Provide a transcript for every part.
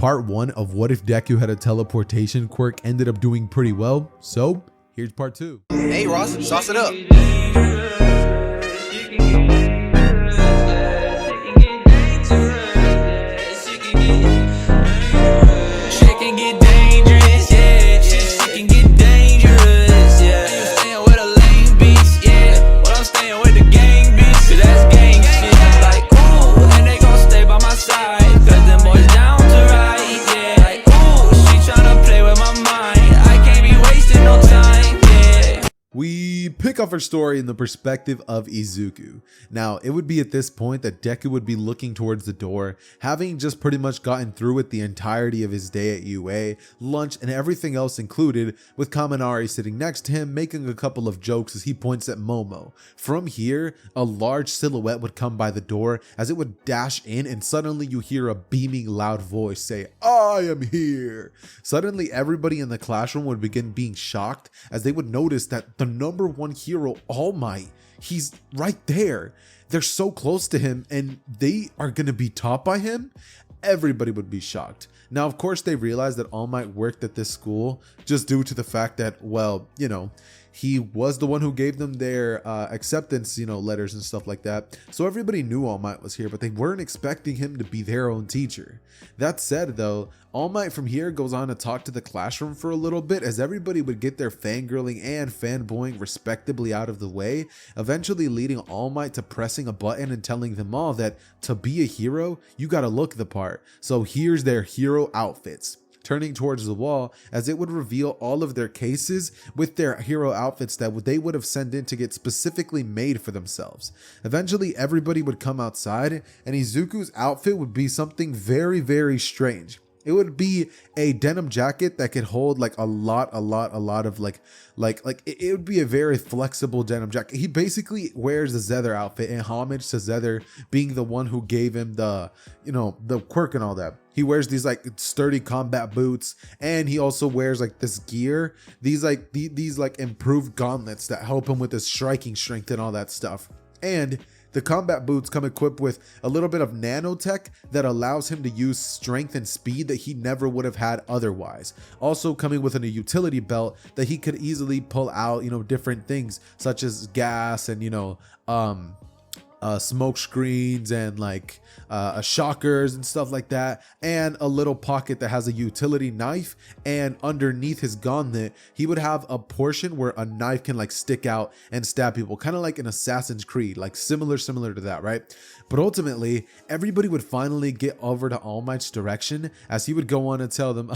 part 1 of what if Deku had a teleportation quirk ended up doing pretty well, so here's part 2. Hey Ross, sauce it up. We pick up our story in the perspective of Izuku. Now, it would be at this point that Deku would be looking towards the door, having just pretty much gotten through with the entirety of his day at UA, lunch, and everything else included, with Kaminari sitting next to him making a couple of jokes as he points at Momo. From here, a large silhouette would come by the door as it would dash in, and suddenly you hear a beaming loud voice say, "I am here." Suddenly, everybody in the classroom would begin being shocked as they would notice that the number 1 hero, All Might, he's right there. They're so close to him and they are going to be taught by him. Everybody would be shocked. Now, of course, they realized that All Might worked at this school just due to the fact that, well, you know, he was the one who gave them their acceptance, letters and stuff like that. So everybody knew All Might was here, but they weren't expecting him to be their own teacher. That said, though, All Might from here goes on to talk to the classroom for a little bit as everybody would get their fangirling and fanboying respectably out of the way, eventually leading All Might to pressing a button and telling them all that to be a hero, you gotta look the part. So here's their hero outfits. Turning towards the wall as it would reveal all of their cases with their hero outfits that they would have sent in to get specifically made for themselves. Eventually, everybody would come outside and Izuku's outfit would be something very, very strange. It would be a denim jacket that could hold like a lot of it would be a very flexible denim jacket. He basically wears the Xehther outfit in homage to Xehther being the one who gave him the quirk and all that. He wears these like sturdy combat boots, and he also wears like this gear, these improved gauntlets that help him with his striking strength and all that stuff. And the combat boots come equipped with a little bit of nanotech that allows him to use strength and speed that he never would have had otherwise. Also coming with a utility belt that he could easily pull out, different things such as gas and, smoke screens and shockers and stuff like that, and a little pocket that has a utility knife, and underneath his gauntlet he would have a portion where a knife can stick out and stab people, kind of like an Assassin's Creed, similar to that, right? But ultimately everybody would finally get over to All Might's direction as he would go on and tell them,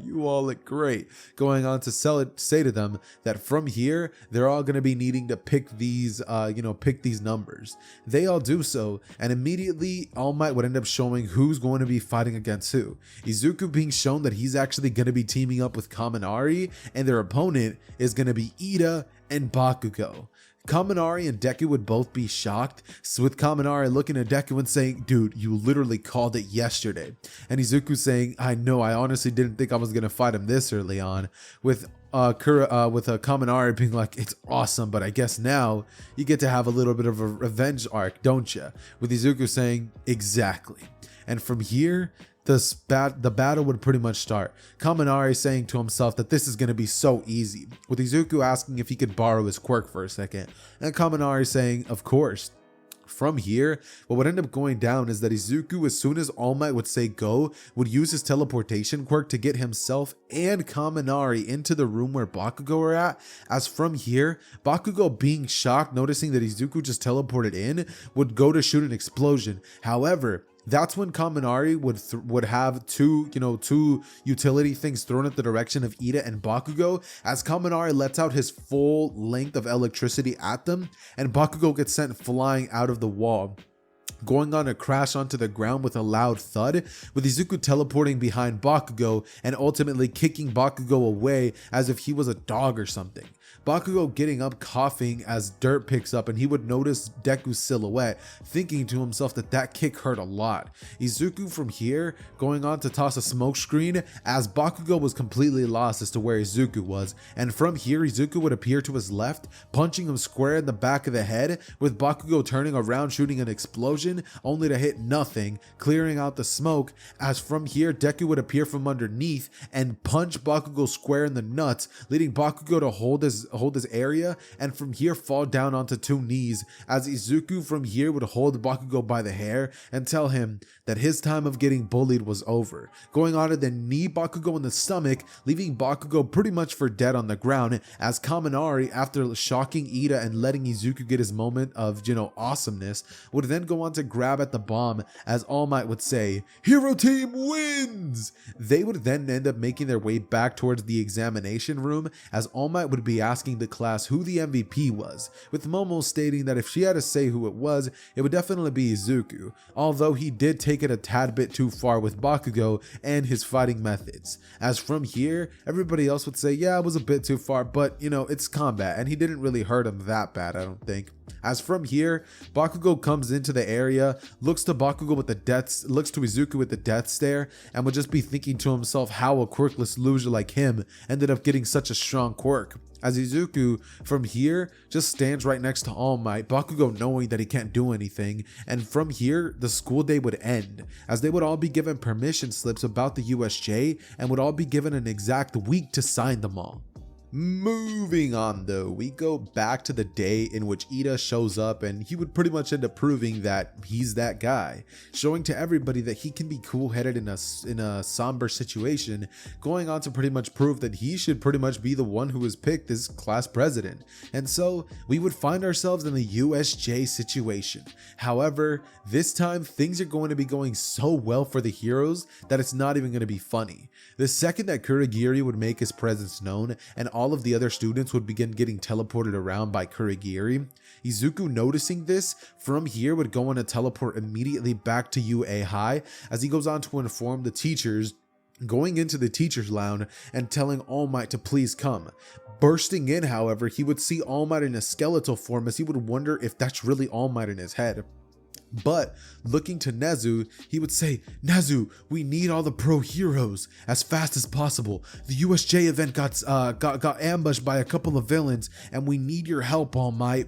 you all look great, going on to say to them that from here they're all going to be needing to pick these numbers. They all do so, and immediately All Might would end up showing who's going to be fighting against who. Izuku being shown that he's actually going to be teaming up with Kaminari, and their opponent is going to be Ida and Bakugo. Kaminari and Deku would both be shocked, with Kaminari looking at Deku and saying, "Dude, you literally called it yesterday." And Izuku saying, "I know, I honestly didn't think I was going to fight him this early on," with Kaminari being like, "It's awesome, but I guess now you get to have a little bit of a revenge arc, don't you?" With Izuku saying, "Exactly." And from here, the battle would pretty much start. Kaminari saying to himself that this is going to be so easy, with Izuku asking if he could borrow his quirk for a second, and Kaminari saying, "Of course." From here, what would end up going down is that Izuku, as soon as All Might would say go, would use his teleportation quirk to get himself and Kaminari into the room where Bakugo are at, as from here, Bakugo being shocked, noticing that Izuku just teleported in, would go to shoot an explosion. However, that's when Kaminari would have two utility things thrown at the direction of Ida and Bakugo, as Kaminari lets out his full length of electricity at them, and Bakugo gets sent flying out of the wall, going on to crash onto the ground with a loud thud, with Izuku teleporting behind Bakugo and ultimately kicking Bakugo away as if he was a dog or something. Bakugo getting up coughing as dirt picks up, and he would notice Deku's silhouette, thinking to himself that that kick hurt a lot. Izuku from here going on to toss a smoke screen as Bakugo was completely lost as to where Izuku was, and from here Izuku would appear to his left, punching him square in the back of the head, with Bakugo turning around shooting an explosion only to hit nothing, clearing out the smoke, as from here Deku would appear from underneath and punch Bakugo square in the nuts, leading Bakugo to hold his area, and from here fall down onto 2 knees, as Izuku from here would hold Bakugo by the hair and tell him that his time of getting bullied was over, going on to then knee Bakugo in the stomach, leaving Bakugo pretty much for dead on the ground, as Kaminari, after shocking Ida and letting Izuku get his moment of, awesomeness, would then go on to grab at the bomb, as All Might would say, "Hero Team wins!" They would then end up making their way back towards the examination room, as All Might would be asking the class who the MVP was, with Momo stating that if she had to say who it was, it would definitely be Izuku, although he did take it a tad bit too far with Bakugo and his fighting methods. As from here, everybody else would say, yeah, it was a bit too far, but it's combat, and he didn't really hurt him that bad, I don't think. As from here, Bakugo comes into the area, looks to Izuku with the death stare, and would just be thinking to himself how a quirkless loser like him ended up getting such a strong quirk. As Izuku from here just stands right next to All Might, Bakugo knowing that he can't do anything, and from here the school day would end, as they would all be given permission slips about the USJ and would all be given an exact week to sign them all. Moving on though, we go back to the day in which Ida shows up, and he would pretty much end up proving that he's that guy, showing to everybody that he can be cool-headed in a somber situation, going on to pretty much prove that he should pretty much be the one who was picked as class president. And so we would find ourselves in the USJ situation. However, this time things are going to be going so well for the heroes that it's not even going to be funny. The second that Kurogiri would make his presence known and all of the other students would begin getting teleported around by Kurogiri, Izuku, noticing this, from here would go on to teleport immediately back to UA High, as he goes on to inform the teachers, going into the teacher's lounge and telling All Might to please come. Bursting in, however, he would see All Might in a skeletal form, as he would wonder if that's really All Might in his head. But looking to Nezu, he would say, "Nezu, we need all the pro heroes as fast as possible. The USJ event got ambushed by a couple of villains, and we need your help, All Might."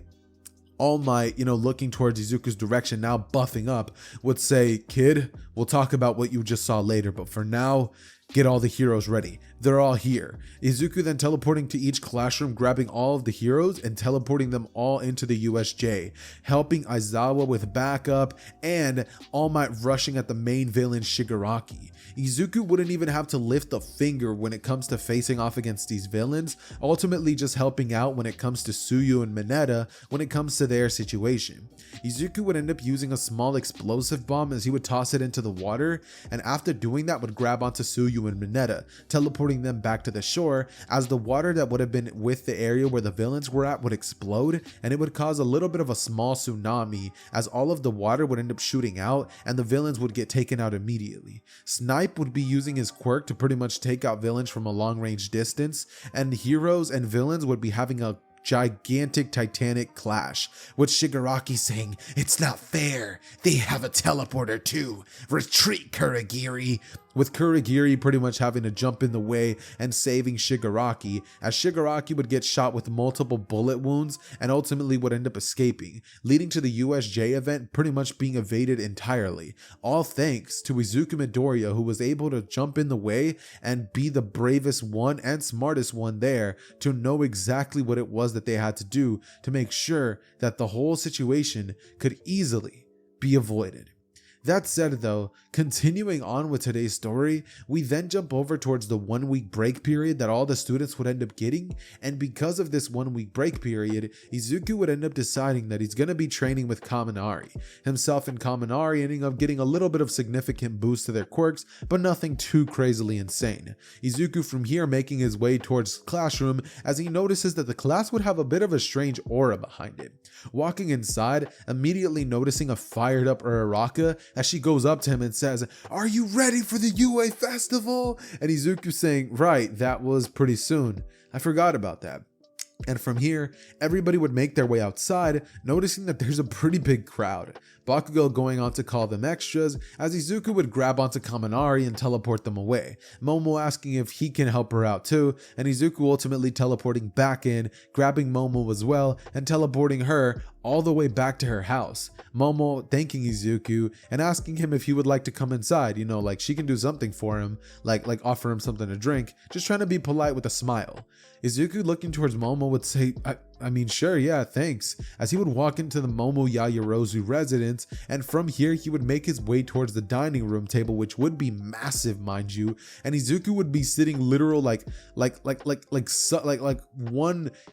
All Might, looking towards Izuku's direction, now buffing up, would say, "Kid, we'll talk about what you just saw later, but for now, get all the heroes ready. They're all here." Izuku then teleporting to each classroom, grabbing all of the heroes and teleporting them all into the USJ, helping Aizawa with backup, and All Might rushing at the main villain Shigaraki. Izuku wouldn't even have to lift a finger when it comes to facing off against these villains, ultimately just helping out when it comes to Tsuyu and Mineta when it comes to their situation. Izuku would end up using a small explosive bomb as he would toss it into the water, and after doing that would grab onto Tsuyu and Mineta, teleporting them back to the shore, as the water that would have been with the area where the villains were at would explode, and it would cause a little bit of a small tsunami, as all of the water would end up shooting out and the villains would get taken out immediately. Snipe would be using his quirk to pretty much take out villains from a long range distance, and heroes and villains would be having a gigantic titanic clash, with Shigaraki saying, "It's not fair, they have a teleporter too, retreat Kurogiri," with Kurogiri pretty much having to jump in the way and saving Shigaraki, as Shigaraki would get shot with multiple bullet wounds and ultimately would end up escaping, leading to the USJ event pretty much being evaded entirely, all thanks to Izuku Midoriya, who was able to jump in the way and be the bravest one and smartest one there to know exactly what it was that they had to do to make sure that the whole situation could easily be avoided. That said though, continuing on with today's story, we then jump over towards the 1 week break period that all the students would end up getting, and because of this 1 week break period, Izuku would end up deciding that he's going to be training with Kaminari. Himself and Kaminari ending up getting a little bit of significant boost to their quirks, but nothing too crazily insane. Izuku from here making his way towards the classroom, as he notices that the class would have a bit of a strange aura behind it. Walking inside, immediately noticing a fired up Uraraka, as she goes up to him and says, "Are you ready for the UA festival?" And Izuku saying, "Right, that was pretty soon. I forgot about that." And from here, everybody would make their way outside, noticing that there's a pretty big crowd. Bakugo going on to call them extras, as Izuku would grab onto Kaminari and teleport them away, Momo asking if he can help her out too, and Izuku ultimately teleporting back in, grabbing Momo as well, and teleporting her all the way back to her house. Momo thanking Izuku and asking him if he would like to come inside, you know, like she can do something for him, like offer him something to drink, just trying to be polite with a smile. Izuku looking towards Momo would say, I mean, sure, yeah, thanks, as he would walk into the Momo Yaoyorozu residence, and from here he would make his way towards the dining room table, which would be massive, mind you, and Izuku would be sitting literal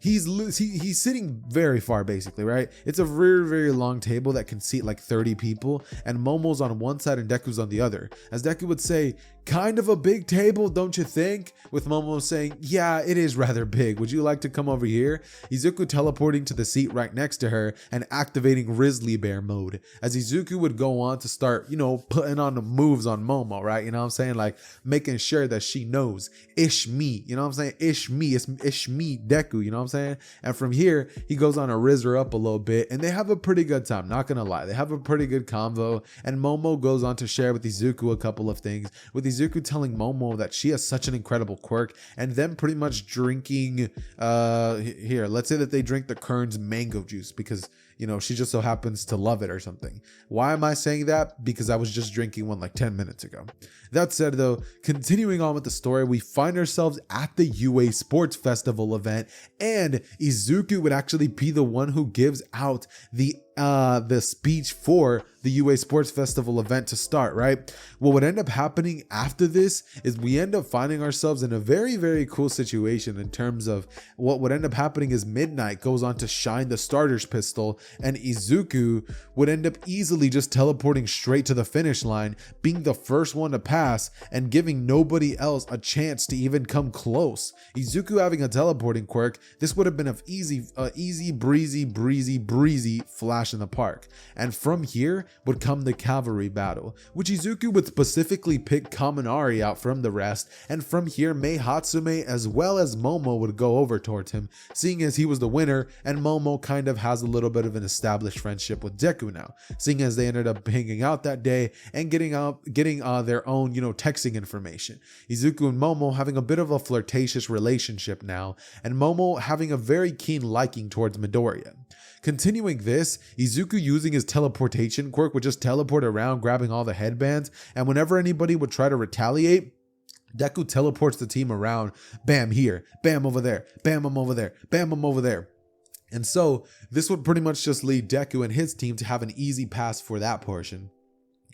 he's sitting very far basically, right? It's a very, very long table that can seat like 30 people, and Momo's on one side and Deku's on the other, as Deku would say, kind of a big table, don't you think? With Momo saying, yeah, it is rather big. Would you like to come over here? Izuku teleporting to the seat right next to her and activating Grizzly Bear mode, as Izuku would go on to start, you know, putting on the moves on Momo, right? You know what I'm saying? Like making sure that she knows, ish me, you know what I'm saying? Ish me, it's ish me, Deku, you know what I'm saying? And from here, he goes on to rizz her up a little bit, and they have a pretty good time, not gonna lie. They have a pretty good convo, and Momo goes on to share with Izuku a couple of things, with Izuku telling Momo that she has such an incredible quirk, and them pretty much drinking, here, let's say that they drink the Kern's mango juice because, you know, she just so happens to love it or something. Why am I saying that? Because I was just drinking one like 10 minutes ago. That said though, continuing on with the story, we find ourselves at the UA Sports Festival event, and Izuku would actually be the one who gives out the speech for the UA Sports Festival event to start, right? What would end up happening after this is we end up finding ourselves in a very, very cool situation in terms of what would end up happening is Midnight goes on to shine the starter's pistol, and Izuku would end up easily just teleporting straight to the finish line, being the first one to pass and giving nobody else a chance to even come close. Izuku having a teleporting quirk, this would have been an easy breezy flash in the park. And from here would come the cavalry battle, which Izuku would specifically pick Kaminari out from the rest, and from here Mei Hatsume as well as Momo would go over towards him, seeing as he was the winner, and Momo kind of has a little bit of an established friendship with Deku now, seeing as they ended up hanging out that day and getting their own, you know, texting information. Izuku and Momo having a bit of a flirtatious relationship now, and Momo having a very keen liking towards Midoriya. Continuing this, Izuku using his teleportation quirk would just teleport around grabbing all the headbands, and whenever anybody would try to retaliate, Deku teleports the team around, bam here, bam over there, bam I'm over there, bam I'm over there. And so this would pretty much just lead Deku and his team to have an easy pass for that portion.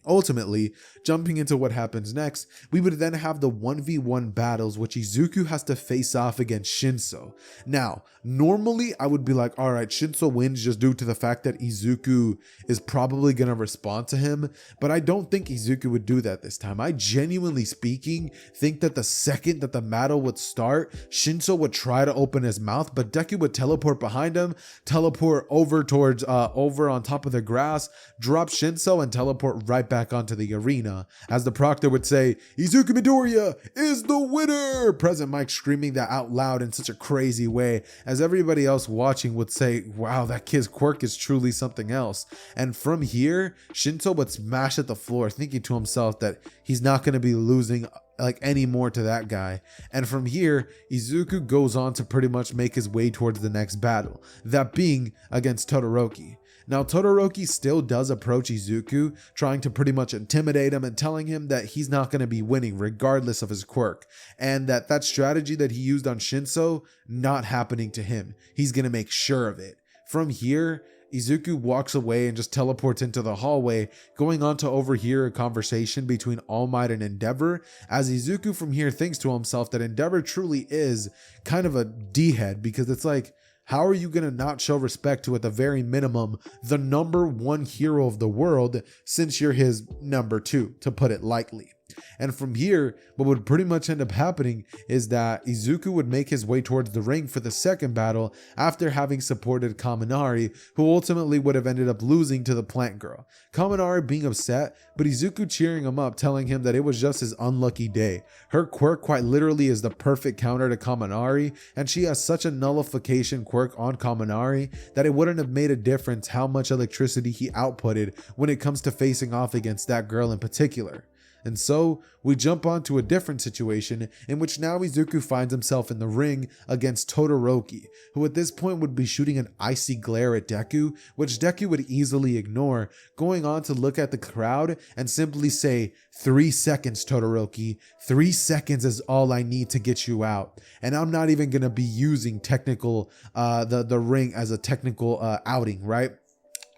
Ultimately, jumping into what happens next, we would then have the 1v1 battles which Izuku has to face off against Shinso. Now, normally I would be like, alright, Shinso wins just due to the fact that Izuku is probably going to respond to him, but I don't think Izuku would do that this time. I genuinely speaking think that the second that the battle would start, Shinso would try to open his mouth, but Deku would teleport behind him, teleport over towards, over on top of the grass, drop Shinso and teleport right back onto the arena, as the proctor would say, Izuku Midoriya is the winner! Present Mike screaming that out loud in such a crazy way, as everybody else watching would say, wow, that kid's quirk is truly something else. And from here, Shinso would smash at the floor, thinking to himself that he's not going to be losing like any more to that guy. And from here, Izuku goes on to pretty much make his way towards the next battle, that being against Todoroki. Now, Todoroki still does approach Izuku, trying to pretty much intimidate him and telling him that he's not going to be winning regardless of his quirk, and that strategy that he used on Shinso, not happening to him. He's going to make sure of it. From here, Izuku walks away and just teleports into the hallway, going on to overhear a conversation between All Might and Endeavor, as Izuku from here thinks to himself that Endeavor truly is kind of a D-head, because it's like, how are you going to not show respect to, at the very minimum, the #1 hero of the world, since you're his #2, to put it lightly? And from here, what would pretty much end up happening is that Izuku would make his way towards the ring for the second battle after having supported Kaminari, who ultimately would have ended up losing to the plant girl. Kaminari being upset, but Izuku cheering him up, telling him that it was just his unlucky day. Her quirk quite literally is the perfect counter to Kaminari, and she has such a nullification quirk on Kaminari that it wouldn't have made a difference how much electricity he outputted when it comes to facing off against that girl in particular. And so we jump on to a different situation in which now Izuku finds himself in the ring against Todoroki, who at this point would be shooting an icy glare at Deku, which Deku would easily ignore, going on to look at the crowd and simply say, 3 seconds, Todoroki. 3 seconds is all I need to get you out. And I'm not even going to be using the ring as a technical outing, right?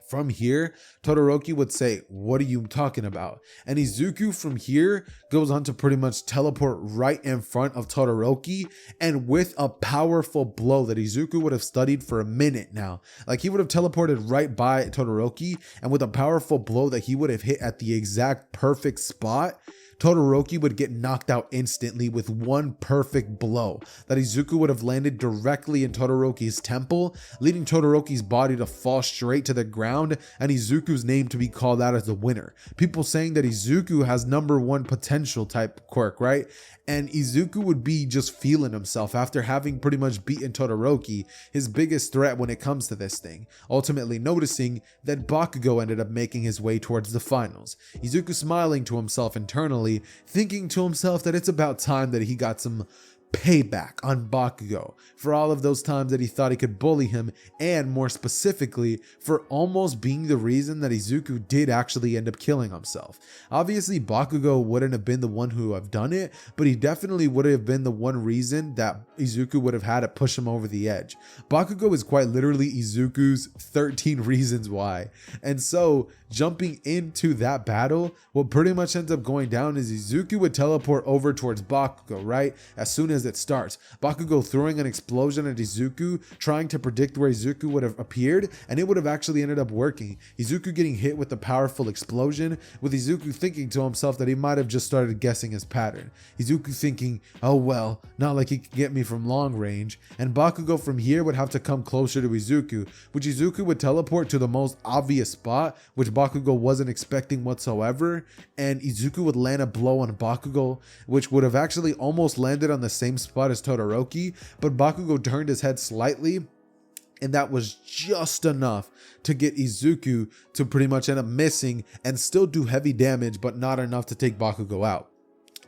From here, Todoroki would say, what are you talking about? And Izuku from here goes on to pretty much teleport right in front of Todoroki, and with a powerful blow that Izuku would have studied for a minute now. Like, he would have teleported right by Todoroki, and with a powerful blow that he would have hit at the exact perfect spot, Todoroki would get knocked out instantly with one perfect blow that Izuku would have landed directly in Todoroki's temple, leading Todoroki's body to fall straight to the ground and Izuku's name to be called out as the winner. People saying that Izuku has #1 potential type quirk, right? And Izuku would be just feeling himself after having pretty much beaten Todoroki, his biggest threat when it comes to this thing, ultimately noticing that Bakugo ended up making his way towards the finals. Izuku smiling to himself internally, thinking to himself that it's about time that he got some payback on Bakugo for all of those times that he thought he could bully him, and more specifically for almost being the reason that Izuku did actually end up killing himself. Obviously Bakugo wouldn't have been the one who have done it, but he definitely would have been the one reason that Izuku would have had to push him over the edge. Bakugo is quite literally Izuku's 13 reasons why. And so jumping into that battle, what pretty much ends up going down is Izuku would teleport over towards Bakugo, right? As soon as it starts, Bakugo throwing an explosion at Izuku, trying to predict where Izuku would have appeared, and it would have actually ended up working. Izuku getting hit with a powerful explosion, with Izuku thinking to himself that he might have just started guessing his pattern. Izuku thinking, oh well, not like he could get me from long range, and Bakugo from here would have to come closer to Izuku, which Izuku would teleport to the most obvious spot, which Bakugo wasn't expecting whatsoever, and Izuku would land a blow on Bakugo, which would have actually almost landed on the same spot as Todoroki, but Bakugo turned his head slightly, and that was just enough to get Izuku to pretty much end up missing and still do heavy damage, but not enough to take Bakugo out.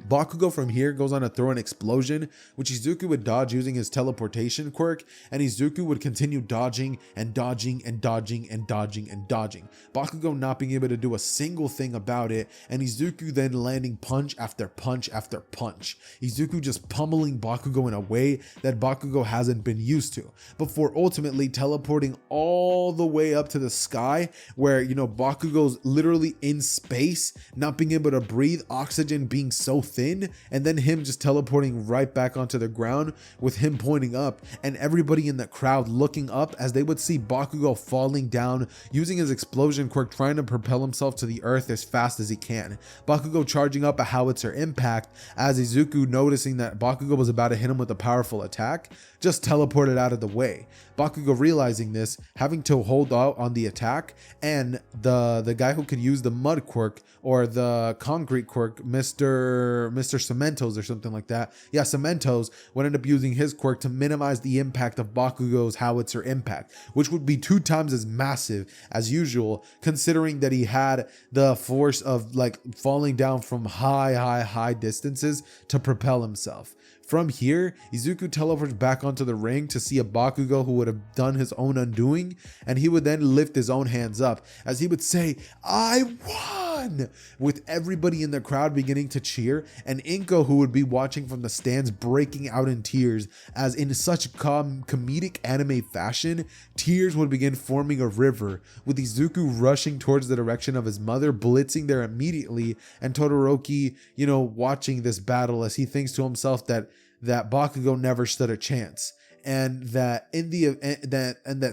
Bakugo from here goes on to throw an explosion, which Izuku would dodge using his teleportation quirk, and Izuku would continue dodging and dodging and dodging and dodging and dodging. Bakugo not being able to do a single thing about it, and Izuku then landing punch after punch after punch. Izuku just pummeling Bakugo in a way that Bakugo hasn't been used to, before ultimately teleporting all the way up to the sky where, you know, Bakugo's literally in space, not being able to breathe, oxygen being so thin, and then him just teleporting right back onto the ground with him pointing up and everybody in the crowd looking up as they would see Bakugo falling down using his explosion quirk, trying to propel himself to the earth as fast as he can. Bakugo charging up a howitzer impact as Izuku, noticing that Bakugo was about to hit him with a powerful attack, just teleported out of the way. Bakugo realizing this, having to hold out on the attack, and the guy who could use the mud quirk or the concrete quirk, Mr. Cementos or something like that. Yeah, Cementos would end up using his quirk to minimize the impact of Bakugo's howitzer impact, which would be 2 times as massive as usual, considering that he had the force of like falling down from high distances to propel himself. From here, Izuku teleports back onto the ring to see a Bakugo who would have done his own undoing, and he would then lift his own hands up as he would say, "I won!" with everybody in the crowd beginning to cheer, and Inko, who would be watching from the stands, breaking out in tears as in such comedic anime fashion, tears would begin forming a river, with Izuku rushing towards the direction of his mother, blitzing there immediately, and Todoroki, you know, watching this battle as he thinks to himself that Bakugo never stood a chance, and that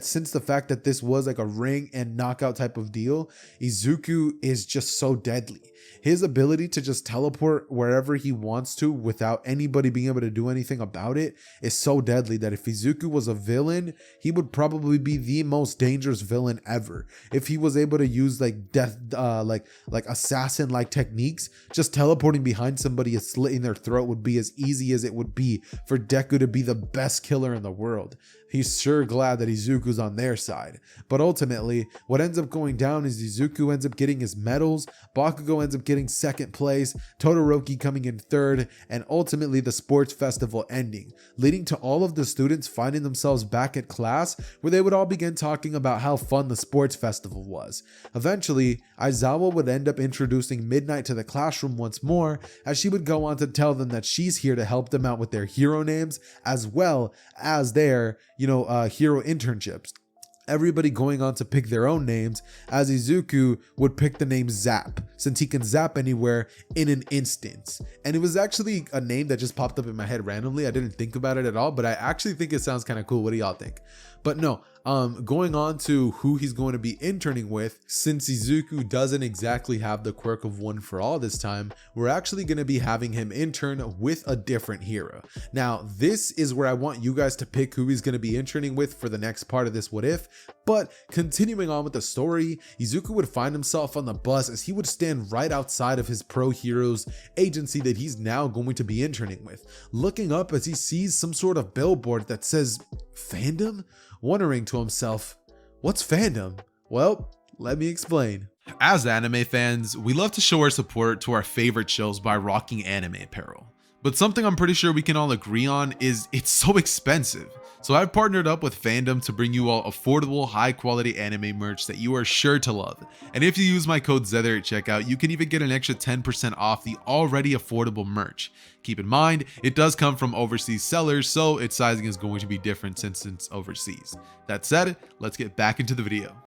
since the fact that this was like a ring and knockout type of deal, Izuku is just so deadly. His ability to just teleport wherever he wants to without anybody being able to do anything about it is so deadly that if Izuku was a villain, he would probably be the most dangerous villain ever. If he was able to use like death, like assassin-like techniques, just teleporting behind somebody and slitting their throat would be as easy as it would be for Deku to be the best killer in the world. He's sure glad that Izuku's on their side. But ultimately, what ends up going down is Izuku ends up getting his medals, Bakugo ends up getting second place, Todoroki coming in third, and ultimately the sports festival ending, leading to all of the students finding themselves back at class where they would all begin talking about how fun the sports festival was. Eventually, Aizawa would end up introducing Midnight to the classroom once more, as she would go on to tell them that she's here to help them out with their hero names as well as their hero internships. Everybody going on to pick their own names, as Izuku would pick the name Zap, since he can zap anywhere in an instant. And it was actually a name that just popped up in my head randomly. I didn't think about it at all, but I actually think it sounds kind of cool. What do y'all think? But no, going on to who he's going to be interning with, since Izuku doesn't exactly have the quirk of One for All this time, we're actually going to be having him intern with a different hero. Now, this is where I want you guys to pick who he's going to be interning with for the next part of this What If, but continuing on with the story, Izuku would find himself on the bus as he would stand right outside of his pro heroes agency that he's now going to be interning with, looking up as he sees some sort of billboard that says fandom, wondering to himself, what's fandom? Well, let me explain. As anime fans, we love to show our support to our favorite shows by rocking anime apparel. But something I'm pretty sure we can all agree on is it's so expensive. So I've partnered up with Fandom to bring you all affordable, high quality anime merch that you are sure to love. And if you use my code Xehther at checkout, you can even get an extra 10% off the already affordable merch. Keep in mind, it does come from overseas sellers, so its sizing is going to be different since it's overseas. That said, let's get back into the video.